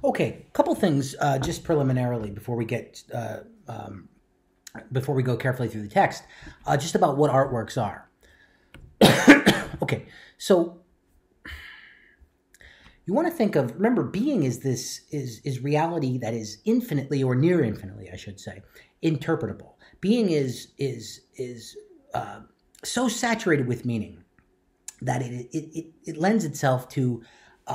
Okay, couple things just preliminarily before we get before we go carefully through the text, just about what artworks are. Okay, so you want to think of, remember, being is this is reality that is infinitely, or near infinitely, I should say, interpretable. Being is so saturated with meaning that it lends itself to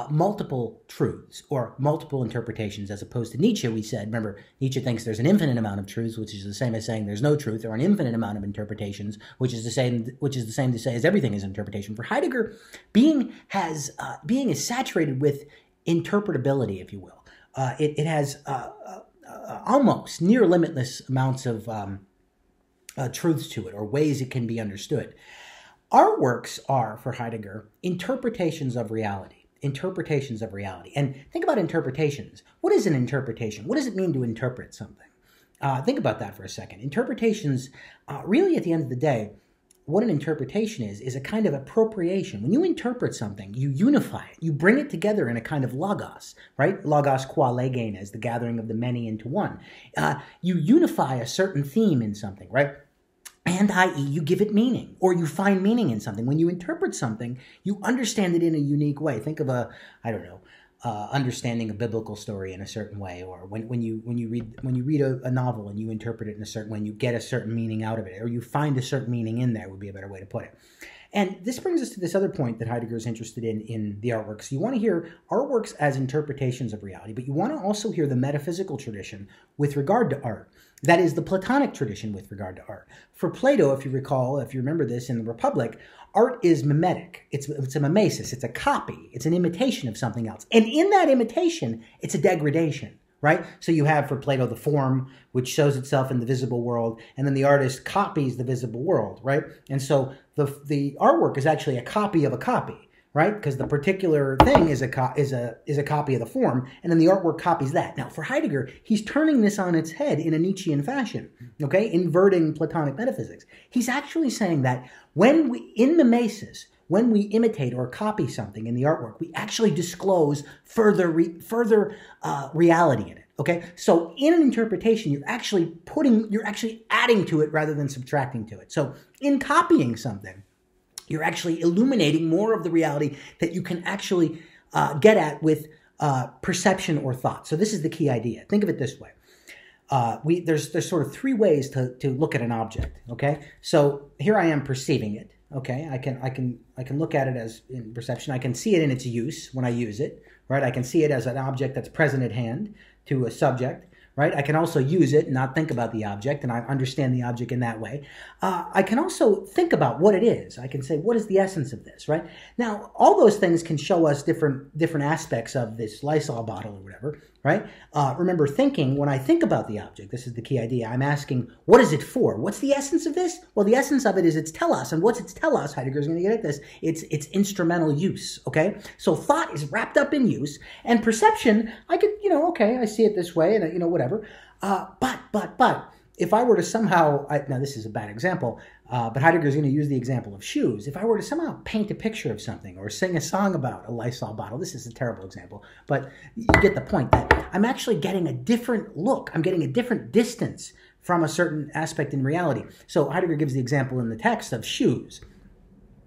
multiple truths or multiple interpretations, as opposed to Nietzsche. We said, remember, Nietzsche thinks there's an infinite amount of truths, which is the same as saying there's no truth, or an infinite amount of interpretations, which is the same to say as everything is interpretation. For Heidegger, being is saturated with interpretability, if you will. It has almost near limitless amounts of truths to it, or ways it can be understood. Artworks are, for Heidegger, interpretations of reality. Interpretations of reality. And think about interpretations. What is an interpretation? What does it mean to interpret something? Think about that for a second. Interpretations, really at the end of the day, what an interpretation is a kind of appropriation. When you interpret something, you unify it. You bring it together in a kind of logos, right? Logos qua legein, as the gathering of the many into one. You unify a certain theme in something, right? And i.e. you give it meaning, or you find meaning in something. When you interpret something, you understand it in a unique way. Think of understanding a biblical story in a certain way, or when you read a novel and you interpret it in a certain way, and you get a certain meaning out of it, or you find a certain meaning in there, would be a better way to put it. And this brings us to this other point that Heidegger is interested in the artworks. You want to hear artworks as interpretations of reality, but you want to also hear the metaphysical tradition with regard to art. That is, the Platonic tradition with regard to art. For Plato, if you recall, if you remember this in the Republic, art is mimetic. It's a mimesis. It's a copy. It's an imitation of something else. And in that imitation, it's a degradation, right? So you have, for Plato, the form, which shows itself in the visible world, and then the artist copies the visible world, right? And so the artwork is actually a copy of a copy, right? Because the particular thing is a copy of the form, and then the artwork copies that. Now, for Heidegger, he's turning this on its head in a Nietzschean fashion, okay? Inverting Platonic metaphysics. He's actually saying that in mimesis, when we imitate or copy something in the artwork, we actually disclose further reality in it. Okay, so in an interpretation, you're actually adding to it rather than subtracting to it. So in copying something, you're actually illuminating more of the reality that you can actually get at with perception or thought. So this is the key idea. Think of it this way. There's sort of three ways to look at an object. Okay, so here I am perceiving it. Okay, I can look at it as in perception. I can see it in its use when I use it. Right, I can see it as an object that's present at hand to a subject. Right, I can also use it and not think about the object, and I understand the object in that way. I can also think about what it is. I can say, what is the essence of this, right? Now, all those things can show us different aspects of this Lysol bottle or whatever, right? Remember, thinking, when I think about the object, this is the key idea, I'm asking, what is it for? What's the essence of this? Well, the essence of it is its telos, and what's its telos? Heidegger's going to get at this. It's instrumental use, okay? So thought is wrapped up in use, and perception, I could, okay, I see it this way, and, whatever. But if I were to somehow, now this is a bad example, but Heidegger's going to use the example of shoes. If I were to somehow paint a picture of something or sing a song about a Lysol bottle, this is a terrible example, but you get the point that I'm actually getting a different look. I'm getting a different distance from a certain aspect in reality. So Heidegger gives the example in the text of shoes.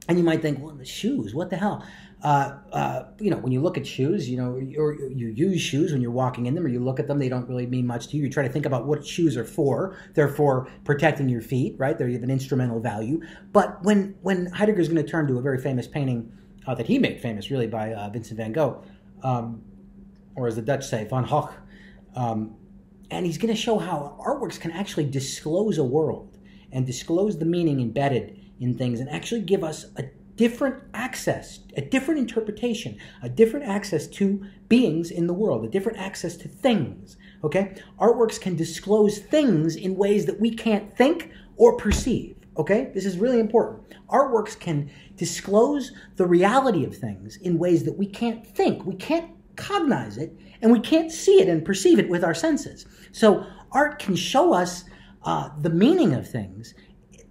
And you might think, well, the shoes, what the hell? When you look at shoes, or you use shoes when you're walking in them, or you look at them, they don't really mean much to you. You try to think about what shoes are for. They're for protecting your feet, right? They have an instrumental value. But when Heidegger's going to turn to a very famous painting that he made famous, really, by Vincent van Gogh, or as the Dutch say, Van Gogh, and he's going to show how artworks can actually disclose a world and disclose the meaning embedded in things, and actually give us a different access, a different interpretation, a different access to beings in the world, a different access to things, okay? Artworks can disclose things in ways that we can't think or perceive, okay? This is really important. Artworks can disclose the reality of things in ways that we can't think, we can't cognize it, and we can't see it and perceive it with our senses. So art can show us the meaning of things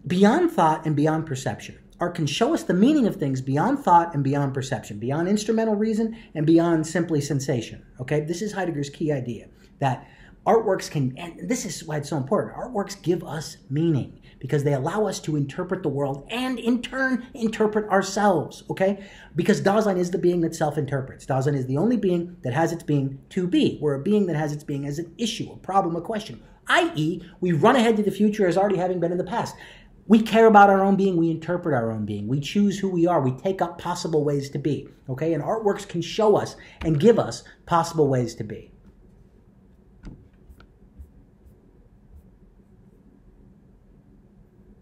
beyond thought and beyond perception. art can show us the meaning of things beyond thought and beyond perception, beyond instrumental reason and beyond simply sensation. Okay, this is Heidegger's key idea, that artworks can, and this is why it's so important, artworks give us meaning because they allow us to interpret the world and in turn interpret ourselves, okay? Because Dasein is the being that self-interprets. Dasein is the only being that has its being to be. We're a being that has its being as an issue, a problem, a question, i.e. we run ahead to the future as already having been in the past. We care about our own being, we interpret our own being, we choose who we are, we take up possible ways to be, okay? And artworks can show us and give us possible ways to be.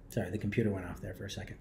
Sorry, the computer went off there for a second.